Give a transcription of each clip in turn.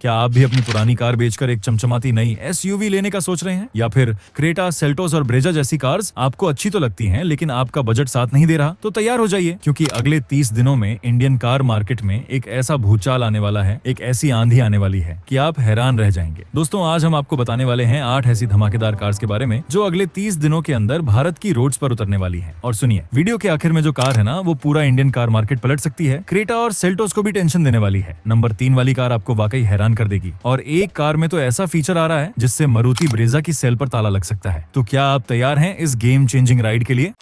क्या आप भी अपनी पुरानी कार बेचकर एक चमचमाती नई एसयूवी लेने का सोच रहे हैं? या फिर क्रेटा, सेल्टोस और ब्रेजा जैसी कार्स आपको अच्छी तो लगती हैं, लेकिन आपका बजट साथ नहीं दे रहा? तो तैयार हो जाइए, क्योंकि अगले 30 दिनों में इंडियन कार मार्केट में एक ऐसा भूचाल आने वाला है, एक ऐसी आंधी आने वाली है कि आप हैरान रह जाएंगे। दोस्तों, आज हम आपको बताने वाले हैं 8 ऐसी धमाकेदार कार्स के बारे में जो अगले 30 दिनों के अंदर भारत की रोड्स पर उतरने वाली है। और सुनिए, वीडियो के आखिर में जो कार है ना, वो पूरा इंडियन कार मार्केट पलट सकती है। क्रेटा और सेल्टोस को भी टेंशन देने वाली है। नंबर 3 वाली कार आपको वाकई हैरान कर देगी। और एक कार में तो ऐसा फीचर आ रहा है जिससे मारुति ब्रेजा की सेल पर ताला लग सकता है। तो क्या आप तैयार हैं इस गेम चेंजिंग राइड के लिए?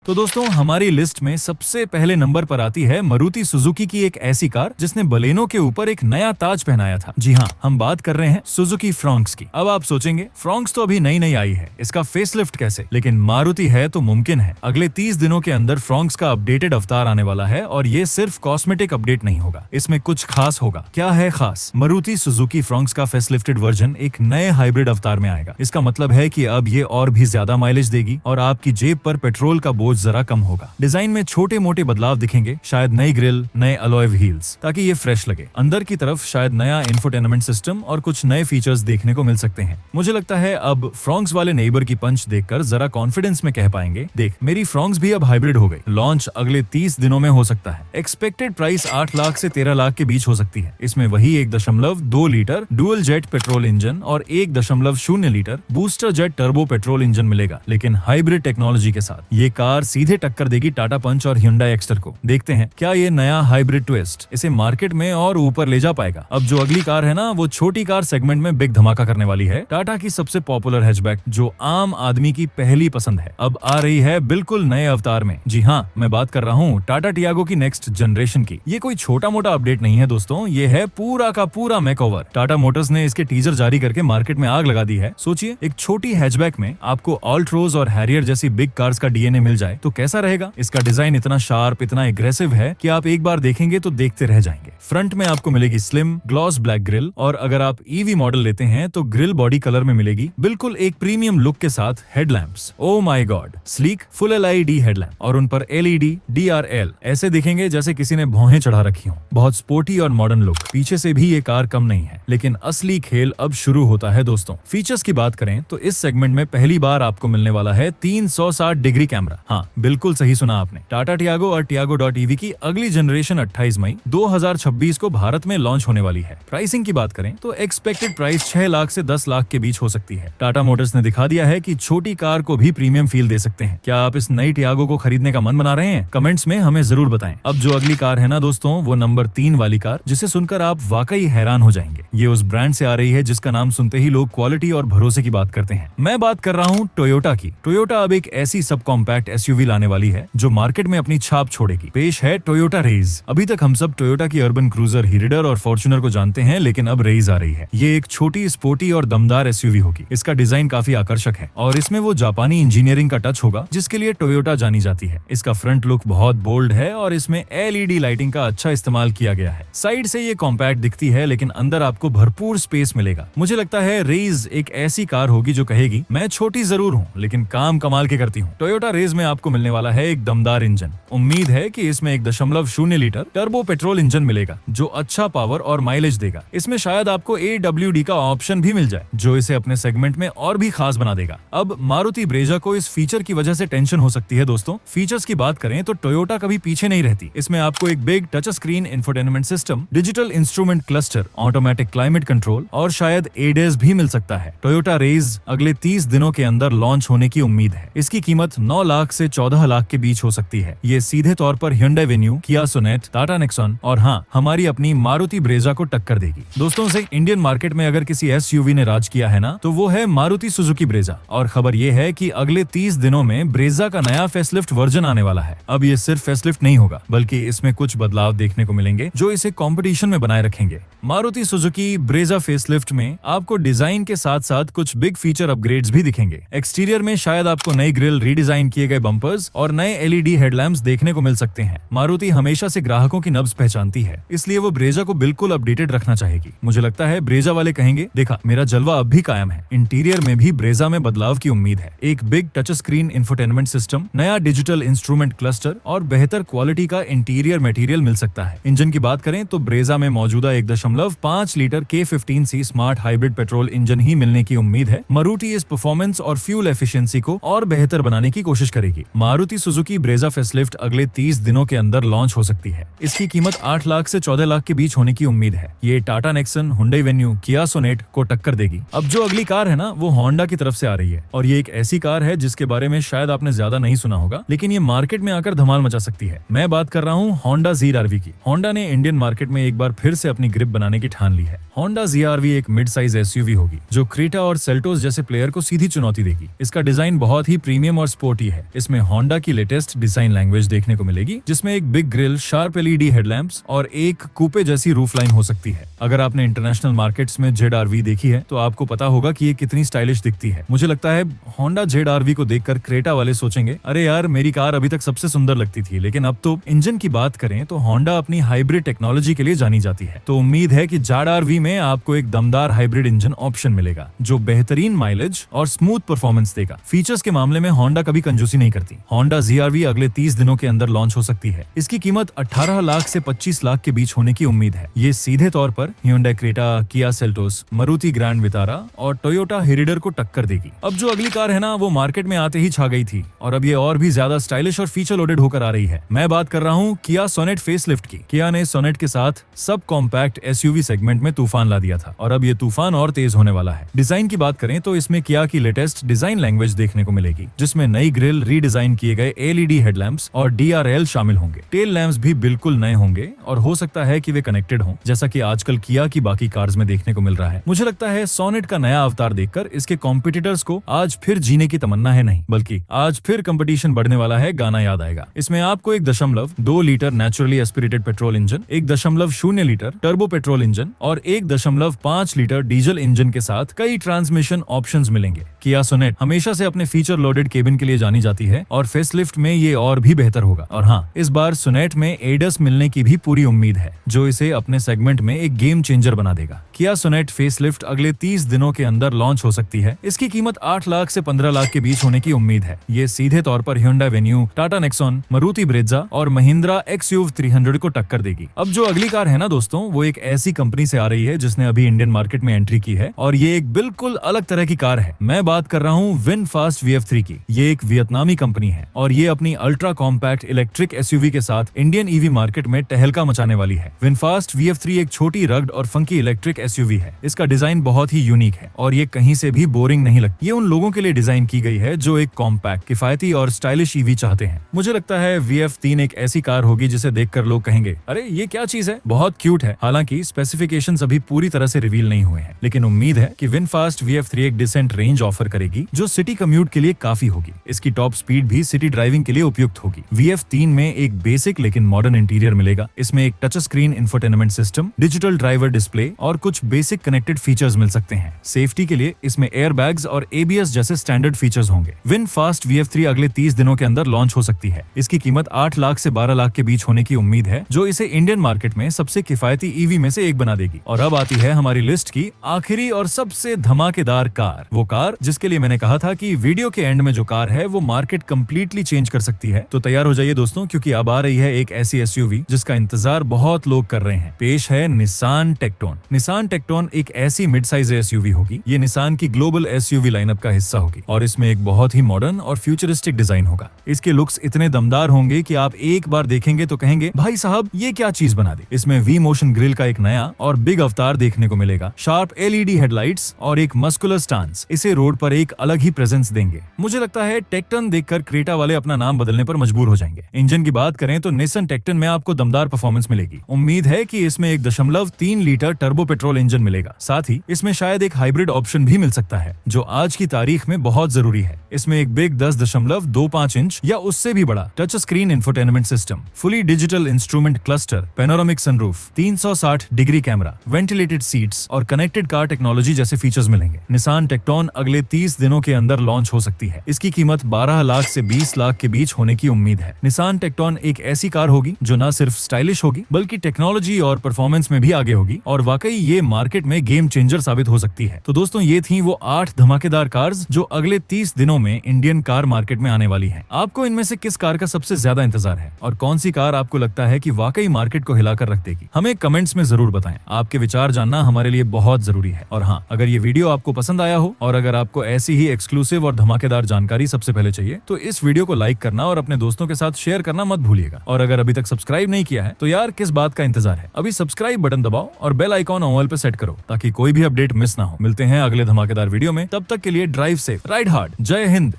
तो दोस्तों, हमारी लिस्ट में सबसे पहले नंबर पर आती है मारुति सुजुकी की एक ऐसी कार जिसने बलेनो के ऊपर एक नया ताज पहनाया था। जी हाँ, हम बात कर रहे हैं सुजुकी फ्रॉन्क्स की। अब आप सोचेंगे, फ्रॉन्क्स तो अभी नई आई है, इसका फेसलिफ्ट कैसे? लेकिन मारुति है तो मुमकिन है। अगले 30 दिनों के अंदर फ्रॉन्क्स का अपडेटेड अवतार आने वाला है और ये सिर्फ कॉस्मेटिक अपडेट नहीं होगा, इसमें कुछ खास होगा। क्या है खास? मारुति सुजुकी फ्रॉन्क्स का फेसलिफ्टेड वर्जन एक नए हाइब्रिड अवतार में आएगा। इसका मतलब है कि अब ये और भी ज्यादा माइलेज देगी और आपकी जेब पर पेट्रोल का बोझ जरा कम होगा। डिजाइन में छोटे मोटे बदलाव दिखेंगे, शायद नई ग्रिल, नए अलॉय व्हील्स, ताकि ये फ्रेश लगे। अंदर की तरफ शायद नया इंफोटेनमेंट सिस्टम और कुछ नए फीचर्स देखने को मिल सकते हैं। मुझे लगता है अब फ्रॉन्क्स वाले नेबर की पंच देखकर जरा कॉन्फिडेंस में कह पाएंगे, देख, मेरी फ्रॉन्क्स भी अब हाइब्रिड हो गई। लॉन्च अगले 30 दिनों में हो सकता है। एक्सपेक्टेड प्राइस 8 लाख से 13 लाख के बीच हो सकती है। इसमें वही 1.2 litre dual jet petrol engine और 1.0 litre booster jet turbo petrol engine मिलेगा, लेकिन हाइब्रिड टेक्नोलॉजी के साथ। ये कार सीधे टक्कर देगी टाटा पंच और Hyundai एक्स्टर को। देखते हैं क्या ये नया हाइब्रिड ट्विस्ट इसे मार्केट में और ऊपर ले जा पाएगा। अब जो अगली कार है ना, वो छोटी कार सेगमेंट में बिग धमाका करने वाली है। टाटा की सबसे पॉपुलर हैचबैक, जो आम आदमी की पहली पसंद है, अब आ रही है बिल्कुल नए अवतार में। जी हाँ, मैं बात कर रहा हूँ टाटा टियागो की नेक्स्ट जनरेशन की। ये कोई छोटा मोटा अपडेट नहीं है दोस्तों, ये है पूरा का पूरा मेकओवर। टाटा मोटर्स ने इसके टीजर जारी करके मार्केट में आग लगा दी है। सोचिए, एक छोटी हैचबैक में आपको ऑल्ट्रोज और हैरियर जैसी बिग कार्स का डीएनए मिल जाए तो कैसा रहेगा। इसका डिजाइन इतना शार्प, इतना एग्रेसिव है कि आप एक बार देखेंगे तो देखते रह जाएंगे। फ्रंट में आपको मिलेगी स्लिम ग्लॉस ब्लैक ग्रिल, और अगर आप ईवी मॉडल लेते हैं तो ग्रिल बॉडी कलर में मिलेगी, बिल्कुल एक प्रीमियम लुक के साथ। Headlamps, oh my God, sleek full LED headlamp, और उन पर एलईडी डीआरएल ऐसे दिखेंगे जैसे किसी ने भौहें चढ़ा रखी हो। बहुत स्पोर्टी और मॉडर्न लुक। पीछे से भी ये कार कम नहीं है, लेकिन असली खेल अब शुरू होता है दोस्तों। फीचर्स की बात करें तो इस सेगमेंट में पहली बार आपको मिलने वाला है 360 डिग्री कैमरा। हाँ, बिल्कुल सही सुना आपने। टाटा टियागो और टियागो.EV की अगली जनरेशन 28 मई 2026 को भारत में लॉन्च होने वाली है। प्राइसिंग की बात करें तो एक्सपेक्टेड प्राइस 6 लाख से 10 लाख के बीच हो सकती है। टाटा मोटर्स ने दिखा दिया है कि छोटी कार को भी प्रीमियम फील दे सकते हैं। क्या आप इस नई टियागो को खरीदने का मन बना रहे हैं? कमेंट्स में हमें जरूर बताएं। अब जो अगली कार है ना दोस्तों, वो नंबर 3 वाली कार, जिसे सुनकर आप वाकई हैरान हो जाएंगे। ये उस ब्रांड से आ रही है जिसका नाम सुनते ही लोग क्वालिटी और भरोसे की बात करते हैं। मैं बात कर रहा हूँ टोयोटा की। टोयोटा अब एक ऐसी सब कॉम्पैक्ट एसयूवी लाने वाली है जो मार्केट में अपनी छाप छोड़ेगी। पेश है टोयोटा रेज। अभी तक हम सब टोयोटा की अर्बन क्रूजर, हीरिडर और फॉर्च्यूनर को जानते हैं, लेकिन अब रेज आ रही है। ये एक छोटी, स्पोर्टी और दमदार एसयूवी होगी। इसका डिजाइन काफी आकर्षक है और इसमें वो जापानी इंजीनियरिंग का टच होगा जिसके लिए टोयोटा जानी जाती है। इसका फ्रंट लुक बहुत बोल्ड है और इसमें एलईडी लाइटिंग का अच्छा इस्तेमाल किया गया है। साइड से ये कॉम्पैक्ट दिखती है, लेकिन अंदर आपको भरपूर स्पेस मिलेगा। मुझे लगता है रेज एक ऐसी कार होगी जो कहेगी, मैं छोटी जरूर हूँ लेकिन काम कमाल के करती हूँ। टोयोटा रेज में आपको मिलने वाला है एक दमदार इंजन। उम्मीद है कि इसमें 1.0 लीटर टर्बो पेट्रोल इंजन मिलेगा जो अच्छा पावर और माइलेज देगा। इसमें शायद आपको AWD का ऑप्शन भी मिल जाए जो इसे अपने सेगमेंट में और भी खास बना देगा। अब मारुति ब्रेजा को इस फीचर की वजह से टेंशन हो सकती है दोस्तों। फीचर्स की बात करें तो टोयोटा कभी पीछे नहीं रहती। इसमें आपको एक big touch screen infotainment system, digital instrument cluster, automatic climate control और शायद ADAS भी मिल सकता है। टोयोटा रेज अगले 30 दिनों के अंदर लॉन्च होने की उम्मीद है। इसकी कीमत 9 लाख से 14 लाख के बीच हो सकती है। ये सीधे तौर पर Hyundai Venue, Kia Sonet, Tata Nexon और हाँ, हमारी अपनी मारुति ब्रेजा को टक्कर देगी। दोस्तों, से इंडियन मार्केट में अगर किसी एसयूवी ने राज किया है ना, तो वो है मारुति सुजुकी ब्रेजा। और खबर ये है कि अगले 30 दिनों में ब्रेजा का नया फेसलिफ्ट वर्जन आने वाला है। अब ये सिर्फ फेसलिफ्ट नहीं होगा, बल्कि इसमें कुछ बदलाव देखने को मिलेंगे जो इसे कंपटीशन में बनाए रखेंगे। मारुति सुजुकी ब्रेजा फेसलिफ्ट में आपको डिजाइन के साथ साथ कुछ बिग फीचर अपग्रेड्स भी दिखेंगे। एक्सटीरियर में शायद आपको नई ग्रिल, रीडिजाइन किए गए बम्पर्स और नए एलईडी हेडलैम्प्स देखने को मिल सकते हैं। मारुति हमेशा से ग्राहकों की नब्ज पहचानती है, इसलिए वो ब्रेजा को बिल्कुल अपडेटेड रखना चाहेगी। मुझे लगता है ब्रेजा वाले कहेंगे, देखा मेरा जलवा अब भी कायम है। इंटीरियर में भी ब्रेजा में बदलाव की उम्मीद है। एक big touch screen infotainment system, नया डिजिटल इंस्ट्रूमेंट क्लस्टर और बेहतर क्वालिटी का इंटीरियर मटेरियल मिल सकता है। इंजन की बात करें तो ब्रेजा में मौजूदा 1.5 litre K15C smart hybrid petrol engine ही मिलने की उम्मीद है। मारुति इस परफॉर्मेंस और फ्यूल एफिशिएंसी को और बेहतर बनाने की कोशिश करेगी। मारुति सुजुकी ब्रेजा फेसलिफ्ट अगले 30 दिनों के अंदर लॉन्च हो सकती है। इसकी कीमत 8 लाख से 14 लाख के बीच होने की उम्मीद है। ये टाटा नेक्सन, हुंडई वेन्यू, किया सोनेट को टक्कर देगी। अब जो अगली कार है ना, वो होंडा की तरफ से आ रही है और ये एक ऐसी कार है जिसके बारे में शायद आपने ज्यादा नहीं सुना होगा, लेकिन ये मार्केट में आकर धमाल मचा सकती है। मैं बात कर रहा हूँ होंडा ZR-V की। होंडा ने इंडियन मार्केट में एक बार फिर से अपनी ग्रिप बनाने की ठान ली है। होंडा ZR-V एक मिड साइज SUV होगी जो क्रेटा और सेल्टोस जैसे प्लेयर को सीधी चुनौती देगी। इसका डिजाइन बहुत ही प्रीमियम और स्पोर्टी है। इसमें होंडा की लेटेस्ट डिजाइन लैंग्वेज देखने को मिलेगी, जिसमें एक big grill, sharp LED headlamps और एक कूपे जैसी रूफ लाइन हो सकती है। अगर आपने इंटरनेशनल मार्केट्स में ZR-V देखी है तो आपको पता होगा कि ये कितनी स्टाइलिश दिखती है। मुझे लगता है होंडा ZR-V को देखकर क्रेटा वाले सोचेंगे, अरे यार मेरी कार अभी तक सबसे सुंदर लगती थी। लेकिन अब तो इंजन की बात करें तो होंडा अपनी हाइब्रिड टेक्नोलॉजी के लिए जानी जाती है। तो उम्मीद है कि ZR-V में आपको एक दमदार हाइब्रिड इंजन ऑप्शन मिलेगा जो बेहतरीन माइलेज और स्मूथ परफॉर्मेंस देगा। फीचर्स के मामले में होंडा कभी कंजूसी नहीं करती। होंडा ZR-V अगले 30 दिनों के अंदर लॉन्च हो सकती है। इसकी कीमत 18 लाख से 25 लाख के बीच होने की उम्मीद है। ये सीधे तौर पर Hyundai Creta, Kia Seltos, Maruti grand Vitara और टोयोटा हिरिडर को टक्कर देगी। अब जो अगली कार है ना, वो मार्केट में आते ही छा गई थी और अब ये और भी ज्यादा स्टाइलिश और फीचर लोडेड होकर आ रही है। मैं बात कर रहा हूँ किया सोनेट फेसलिफ्ट की। किया ने सोनेट के साथ सब कॉम्पैक्ट SUV सेगमेंट में तूफान ला दिया था और अब ये तूफान और तेज होने वाला है। डिजाइन की बात करें तो इसमें किया की लेटेस्ट डिजाइन लैंग्वेज देखने को मिलेगी, जिसमें नई ग्रिल, रीडिजाइन किए गए LED हेडलैम्प्स और DRL शामिल होंगे। टेल लैम्प्स भी बिल्कुल नए होंगे और हो सकता है कि वे कनेक्टेड हों, जैसा कि आजकल किया की बाकी कार्स में देखने को मिल रहा है। मुझे लगता है सोनेट का नया अवतार देखकर इसके कॉम्पिटिटर्स को आज फिर जीने की तमन्ना है नहीं, बल्कि आज फिर कंपटीशन बढ़ने वाला है, गाना याद आएगा। इसमें आपको 1.2 litre naturally aspirated petrol engine, 1.0 litre turbo petrol engine और 1.5 लीटर डीजल इंजन के साथ कई ट्रांसमिशन ऑप्शंस मिलेंगे। किया सोनेट हमेशा से अपने फीचर लोडेड केबिन के लिए जानी जाती है और फेसलिफ्ट में ये और भी बेहतर होगा। और हाँ, इस बार सोनेट में ADAS मिलने की भी पूरी उम्मीद है, जो इसे अपने सेगमेंट में एक गेम चेंजर बना देगा। किया सोनेट फेसलिफ्ट अगले 30 दिनों के अंदर लॉन्च हो सकती है। इसकी कीमत 8 लाख से 15 लाख के बीच होने की उम्मीद है। ये सीधे तौर पर Hyundai venue, Tata Nexon, Maruti Brezza और महिंद्रा XUV 300 को टक्कर देगी। अब जो अगली कार है ना दोस्तों, वो एक ऐसी कंपनी से आ रही है जिसने अभी इंडियन मार्केट में एंट्री की है और ये एक बिल्कुल अलग तरह की कार है। मैं बात कर रहा हूँ विनफास्ट VF3 की। ये एक वियतनामी कंपनी है और ये अपनी अल्ट्रा कॉम्पैक्ट इलेक्ट्रिक SUV के साथ इंडियन EV मार्केट में टहलका मचाने वाली है। विनफास्ट VF3 एक छोटी, रग्ड और फंकी इलेक्ट्रिक SUV है। इसका डिजाइन बहुत ही यूनिक है और ये कहीं से भी बोरिंग नहीं लगती। ये उन लोगों के लिए डिजाइन की गई है जो एक कॉम्पैक्ट, किफायती और स्टाइलिश EV चाहते हैं। मुझे लगता है VF3 एक ऐसी कार होगी जिसे देखकर लोग कहेंगे, अरे ये क्या चीज है, बहुत क्यूट है। हालांकि स्पेसिफिकेशंस अभी पूरी तरह से रिवील नहीं हुए हैं, लेकिन उम्मीद है कि विनफास्ट VF3 एक डिसेंट रेंज ऑफर करेगी जो सिटी कम्यूट के लिए काफी होगी। इसकी टॉप स्पीड भी सिटी ड्राइविंग के लिए उपयुक्त होगी। VF3 में एक बेसिक लेकिन मॉडर्न इंटीरियर मिलेगा। इसमें एक touch screen infotainment system, digital driver display और कुछ बेसिक कनेक्टेड फीचर्स मिल सकते हैं। सेफ्टी के लिए इसमें एयरबैग्स और ABS जैसे स्टैंडर्ड फीचर्स होंगे। विनफास्ट VF3 अगले 30 दिनों के अंदर लॉन्च हो सकती है। इसकी कीमत 8 लाख से 12 लाख के बीच होने की उम्मीद है, जो इसे इंडियन मार्केट में सबसे किफायती EV में से एक बना देगी। और अब आती है हमारी लिस्ट की आखिरी और सबसे धमाकेदार कार, वो कार जिसके लिए मैंने कहा था कि वीडियो के एंड में जो कार है वो मार्केट कंप्लीटली चेंज कर सकती है। तो तैयार हो जाइए दोस्तों, क्योंकि अब आ रही है एक ऐसी SUV जिसका इंतजार बहुत लोग कर रहे हैं। पेश है निसान टेक्टोन। निसान टेक्टोन एक ऐसी मिड साइज SUV होगी। ये निसान की ग्लोबल SUV लाइनअप का हिस्सा होगी और इसमें एक बहुत ही मॉडर्न और फ्यूचरिस्टिक डिजाइन होगा। इसके लुक्स इतने दमदार होंगे कि आप एक बार देखेंगे तो कहेंगे, भाई साहब ये क्या चीज बना दी। इसमें V मोशन ग्रिल का एक नया और बिग अवतार देखने को मिलेगा। शार्प LED हेडलाइट्स और एक मस्कुलर स्टांस इसे रोड पर एक अलग ही प्रेजेंस देंगे। मुझे लगता है टेक्टन देखकर क्रेटा वाले अपना नाम बदलने पर मजबूर हो जाएंगे। इंजन की बात करें तो निसान टेक्टन में आपको दमदार परफॉर्मेंस मिलेगी। उम्मीद है कि इसमें 1.3 लीटर टर्बो पेट्रोल इंजन मिलेगा। साथ ही इसमें शायद एक हाइब्रिड ऑप्शन भी मिल सकता है, जो आज की तारीख में बहुत जरूरी है। इसमें एक बिग 10.25 इंच या उससे भी बड़ा touch screen infotainment system, fully digital instrument cluster, panoramic sunroof, 360 degree camera, ventilated seats और कनेक्टेड कार टेक्नोलॉजी जैसे फीचर्स मिलेंगे। निसान टेक्टोन अगले 30 दिनों के अंदर लॉन्च हो सकती है। इसकी कीमत 12 लाख लाख से 20 लाख के बीच होने की उम्मीद है। निसान टेक्टॉन एक ऐसी कार होगी जो न सिर्फ स्टाइलिश होगी बल्कि टेक्नोलॉजी और परफॉर्मेंस में भी आगे होगी और वाकई ये मार्केट में गेम चेंजर साबित हो सकती है। तो दोस्तों ये थी वो 8 धमाकेदार कार्स जो अगले 30 दिनों में इंडियन कार मार्केट में आने वाली है। आपको इनमें से किस कार का सबसे ज्यादा इंतजार है और कौन सी कार आपको लगता है कि वाकई मार्केट को हिलाकर रख देगी? हमें कमेंट्स में जरूर बताएं। आपके विचार जानना हमारे लिए बहुत जरूरी है। और हाँ, अगर ये वीडियो आपको पसंद आया हो और अगर आपको ऐसी ही एक्सक्लूसिव और धमाकेदार जानकारी सबसे पहले चाहिए तो इस वीडियो को लाइक करना और अपने दोस्तों के साथ शेयर करना मत भूलिएगा। और अगर अभी तक सब्सक्राइब नहीं किया है तो यार किस बात का इंतजार है, अभी सब्सक्राइब बटन दबाओ और बेल आइकॉन ऑल पे सेट करो ताकि कोई भी अपडेट मिस ना हो। मिलते हैं अगले धमाकेदार वीडियो में, तब तक के लिए ड्राइव सेफ, राइड हार्ड, जय हिंद।